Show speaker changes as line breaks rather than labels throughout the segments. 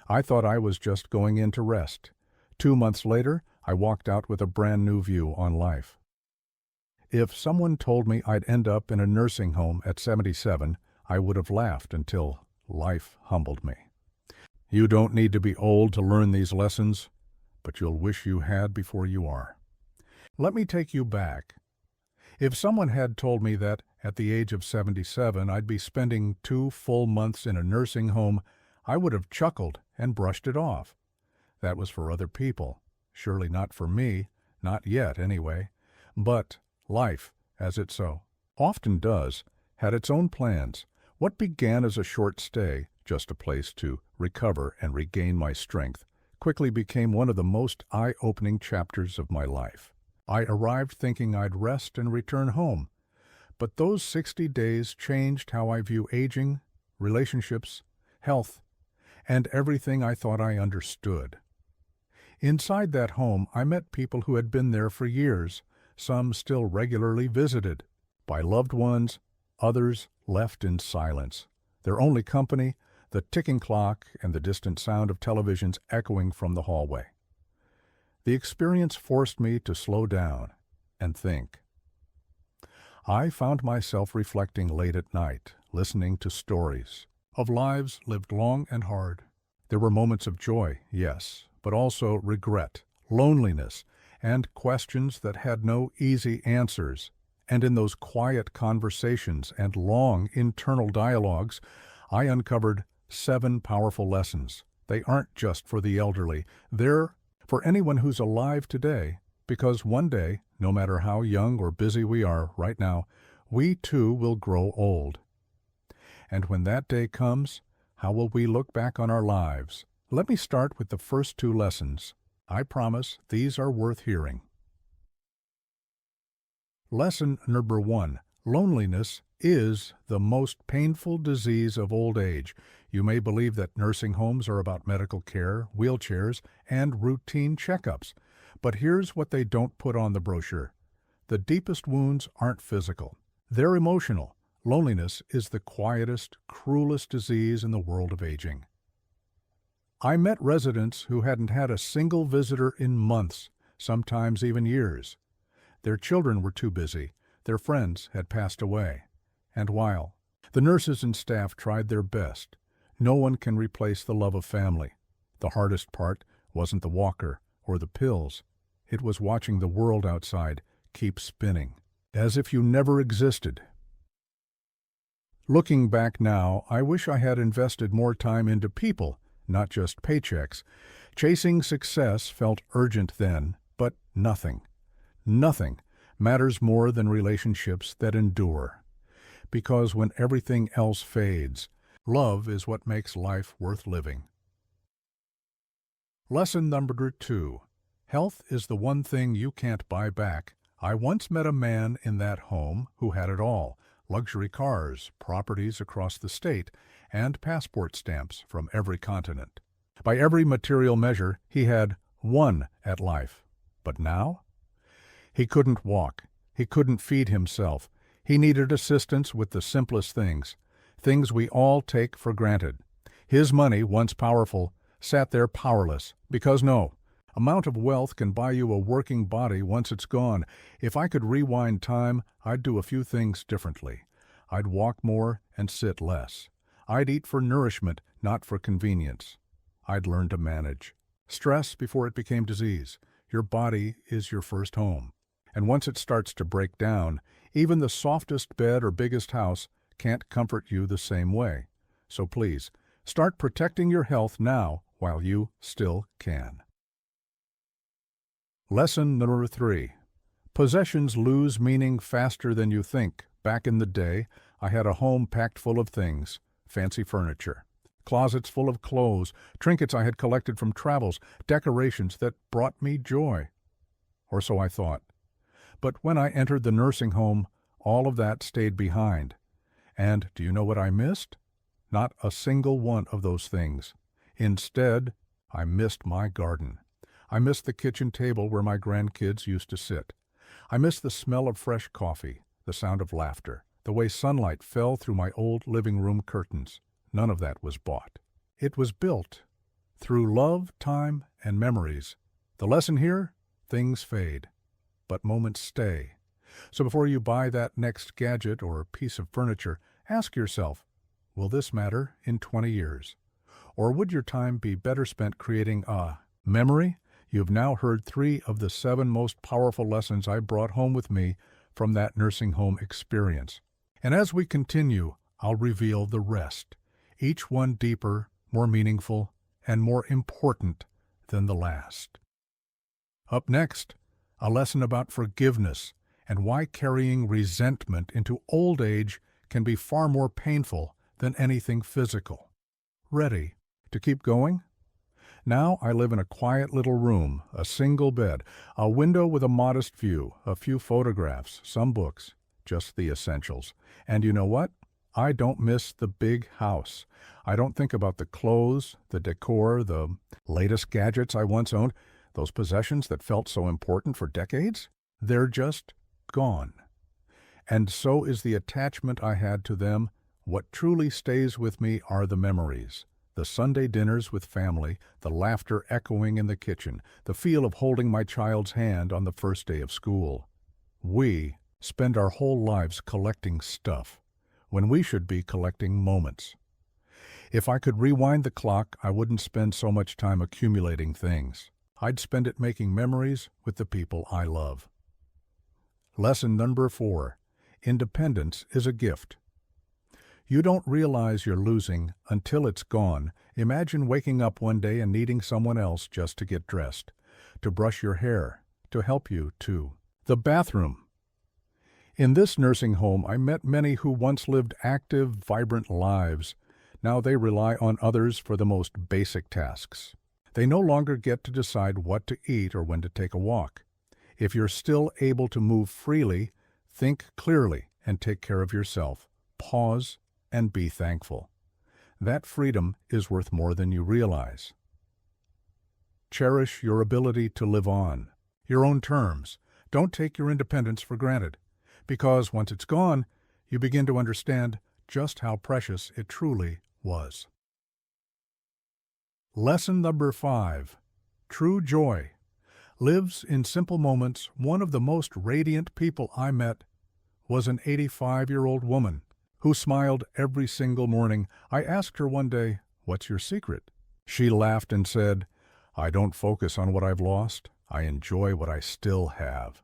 I thought I was just going in to rest. 2 months later, I walked out with a brand new view on life. If someone told me I'd end up in a nursing home at 77, I would have laughed until life humbled me. You don't need to be old to learn these lessons, but you'll wish you had before you are. Let me take you back. If someone had told me that at the age of 77 I'd be spending 2 full months in a nursing home, I would have chuckled and brushed it off. That was for other people, surely not for me, not yet anyway. But life, as it so often does, had its own plans. What began as a short stay, just a place to recover and regain my strength, quickly became one of the most eye-opening chapters of my life. I arrived thinking I'd rest and return home, but those 60 days changed how I view aging, relationships, health, and everything I thought I understood. Inside that home, I met people who had been there for years, some still regularly visited by loved ones, others left in silence. Their only company, the ticking clock and the distant sound of televisions echoing from the hallway. The experience forced me to slow down and think. I found myself reflecting late at night, listening to stories of lives lived long and hard. There were moments of joy, yes, but also regret, loneliness, and questions that had no easy answers. And in those quiet conversations and long internal dialogues, I uncovered 7 powerful lessons. They aren't just for the elderly. They're for anyone who's alive today, because one day, no matter how young or busy we are right now, we too will grow old. And when that day comes, how will we look back on our lives? Let me start with the first 2 lessons. I promise these are worth hearing. Lesson number 1. Loneliness is the most painful disease of old age. You may believe that nursing homes are about medical care, wheelchairs, and routine checkups. But here's what they don't put on the brochure. The deepest wounds aren't physical. They're emotional. Loneliness is the quietest, cruelest disease in the world of aging. I met residents who hadn't had a single visitor in months, sometimes even years. Their children were too busy. Their friends had passed away. And while the nurses and staff tried their best, no one can replace the love of family. The hardest part wasn't the walker or the pills. It was watching the world outside keep spinning, as if you never existed. Looking back now, I wish I had invested more time into people, not just paychecks. Chasing success felt urgent then, but nothing matters more than relationships that endure. Because when everything else fades, love is what makes life worth living. Lesson number 2. Health is the one thing you can't buy back. I once met a man in that home who had it all: luxury cars, properties across the state, and passport stamps from every continent. By every material measure, he had won at life. But now? He couldn't walk. He couldn't feed himself. He needed assistance with the simplest things we all take for granted. His money, once powerful, sat there powerless, because no amount of wealth can buy you a working body once it's gone. If I could rewind time, I'd do a few things differently. I'd walk more and sit less. I'd eat for nourishment, not for convenience. I'd learn to manage stress before it became disease. Your body is your first home. And once it starts to break down, even the softest bed or biggest house can't comfort you the same way. So please, start protecting your health now while you still can. Lesson number 3. Possessions lose meaning faster than you think. Back in the day, I had a home packed full of things: fancy furniture, closets full of clothes, trinkets I had collected from travels, decorations that brought me joy. Or so I thought. But when I entered the nursing home, all of that stayed behind. And do you know what I missed? Not a single one of those things. Instead, I missed my garden. I missed the kitchen table where my grandkids used to sit. I missed the smell of fresh coffee, the sound of laughter, the way sunlight fell through my old living room curtains. None of that was bought. It was built. Through love, time, and memories, the lesson here, things fade, but moments stay. So before you buy that next gadget or piece of furniture, ask yourself, will this matter in 20 years? Or would your time be better spent creating a memory? You've now heard 3 of the 7 most powerful lessons I brought home with me from that nursing home experience. And as we continue, I'll reveal the rest, each one deeper, more meaningful, and more important than the last. Up next, a lesson about forgiveness and why carrying resentment into old age can be far more painful than anything physical. Ready to keep going? Now I live in a quiet little room, a single bed, a window with a modest view, a few photographs, some books, just the essentials. And you know what? I don't miss the big house. I don't think about the clothes, the decor, the latest gadgets I once owned, those possessions that felt so important for decades. They're just gone. And so is the attachment I had to them. What truly stays with me are the memories. The Sunday dinners with family, the laughter echoing in the kitchen, the feel of holding my child's hand on the first day of school. We spend our whole lives collecting stuff, when we should be collecting moments. If I could rewind the clock, I wouldn't spend so much time accumulating things. I'd spend it making memories with the people I love. Lesson number 4. Independence is a gift. You don't realize you're losing until it's gone. Imagine waking up one day and needing someone else just to get dressed, to brush your hair, to help you to the bathroom. In this nursing home, I met many who once lived active, vibrant lives. Now they rely on others for the most basic tasks. They no longer get to decide what to eat or when to take a walk. If you're still able to move freely, think clearly and take care of yourself. Pause and be thankful. That freedom is worth more than you realize. Cherish your ability to live on your own terms. Don't take your independence for granted, because once it's gone, you begin to understand just how precious it truly was. Lesson number 5. True joy lives in simple moments. One of the most radiant people I met was an 85-year-old woman who smiled every single morning. I asked her one day, "What's your secret?" She laughed and said, "I don't focus on what I've lost. I enjoy what I still have."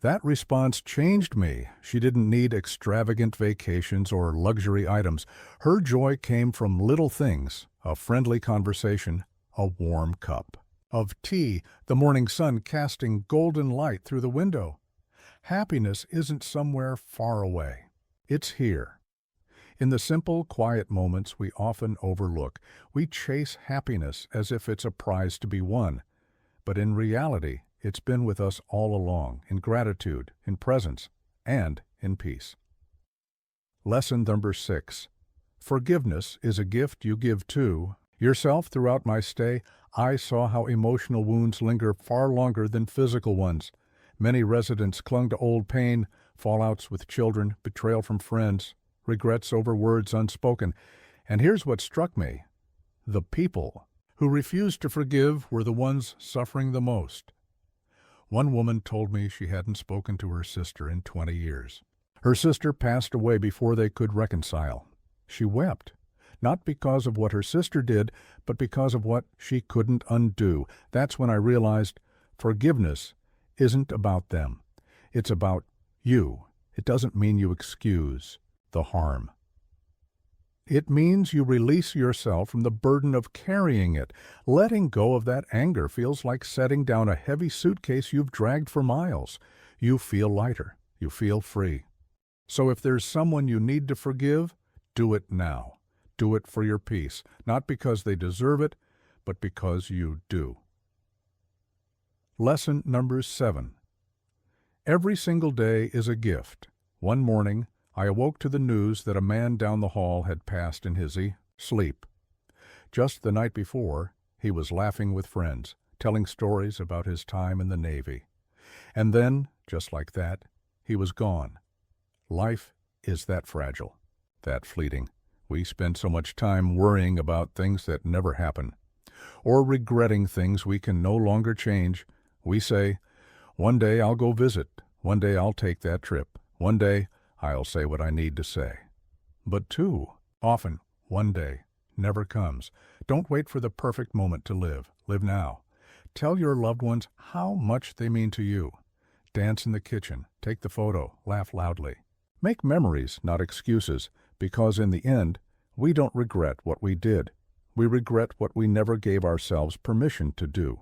That response changed me. She didn't need extravagant vacations or luxury items. Her joy came from little things: a friendly conversation, a warm cup of tea, the morning sun casting golden light through the window. Happiness isn't somewhere far away. It's here. In the simple, quiet moments we often overlook, we chase happiness as if it's a prize to be won. But in reality, it's been with us all along, in gratitude, in presence, and in peace. Lesson number 6. Forgiveness is a gift you give to yourself. Throughout my stay, I saw how emotional wounds linger far longer than physical ones. Many residents clung to old pain, fallouts with children, betrayal from friends, regrets over words unspoken. And here's what struck me. The people who refused to forgive were the ones suffering the most. One woman told me she hadn't spoken to her sister in 20 years. Her sister passed away before they could reconcile. She wept, not because of what her sister did, but because of what she couldn't undo. That's when I realized forgiveness isn't about them. It's about you. It doesn't mean you excuse the harm. It means you release yourself from the burden of carrying it. Letting go of that anger feels like setting down a heavy suitcase you've dragged for miles. You feel lighter. You feel free. So if there's someone you need to forgive, do it now. Do it for your peace, not because they deserve it, but because you do. Lesson number 7. Every single day is a gift. One morning, I awoke to the news that a man down the hall had passed in his sleep. Just the night before, he was laughing with friends, telling stories about his time in the Navy. And then, just like that, he was gone. Life is that fragile, that fleeting. We spend so much time worrying about things that never happen. or regretting things we can no longer change, we say, "One day I'll go visit. One day I'll take that trip. One day I'll say what I need to say." But too often, one day never comes. Don't wait for the perfect moment to live. Live now. Tell your loved ones how much they mean to you. Dance in the kitchen. Take the photo. Laugh loudly. Make memories, not excuses, because in the end, we don't regret what we did. We regret what we never gave ourselves permission to do.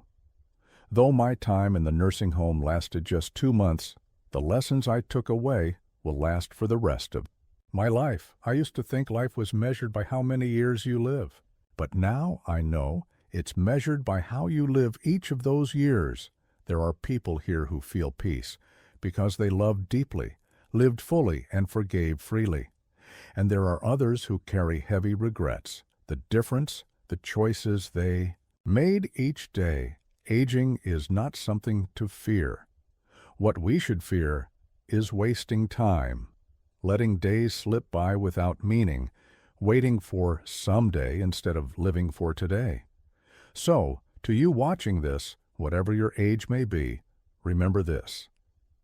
Though my time in the nursing home lasted just 2 months, the lessons I took away will last for the rest of my life. I used to think life was measured by how many years you live. But now I know it's measured by how you live each of those years. There are people here who feel peace because they loved deeply, lived fully, and forgave freely. And there are others who carry heavy regrets. The difference, the choices they made each day. Aging is not something to fear. What we should fear is wasting time, letting days slip by without meaning, waiting for someday instead of living for today. So, to you watching this, whatever your age may be, remember this.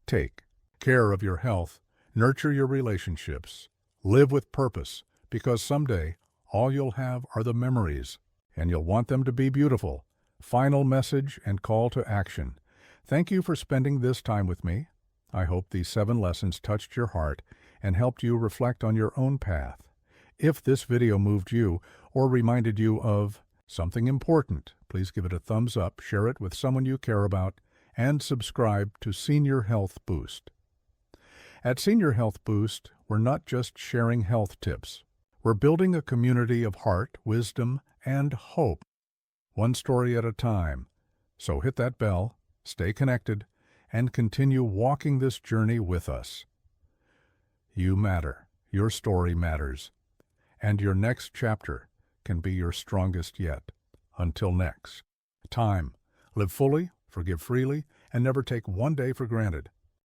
Take care of your health, nurture your relationships, live with purpose, because someday all you'll have are the memories, and you'll want them to be beautiful. Final message and call to action. Thank you for spending this time with me. I hope these 7 lessons touched your heart and helped you reflect on your own path. If this video moved you or reminded you of something important, please give it a thumbs up, share it with someone you care about, and subscribe to Senior Health Boost. At Senior Health Boost, we're not just sharing health tips. We're building a community of heart, wisdom, and hope, one story at a time. So hit that bell, stay connected, and continue walking this journey with us. You matter. Your story matters. And your next chapter can be your strongest yet. Until next time, live fully, forgive freely, and never take one day for granted.